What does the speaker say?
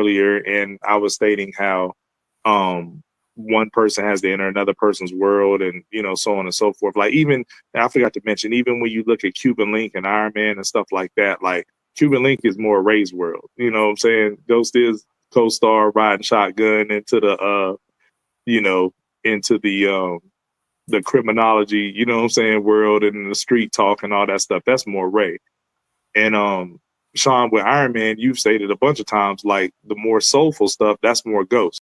earlier, and I was stating how um one person has to enter another person's world, and so on and so forth. Like, even I forgot to mention, even when you look at Cuban Link and Iron Man and stuff like that, like Cuban Link is more Ray's world. You know what I'm saying? Ghost is co-star riding shotgun into the you know into the criminology, what I'm saying, world, and the street talk and all that stuff. That's more Ray. And Sean, with Iron Man, you've stated a bunch of times, like the more soulful stuff, that's more Ghost.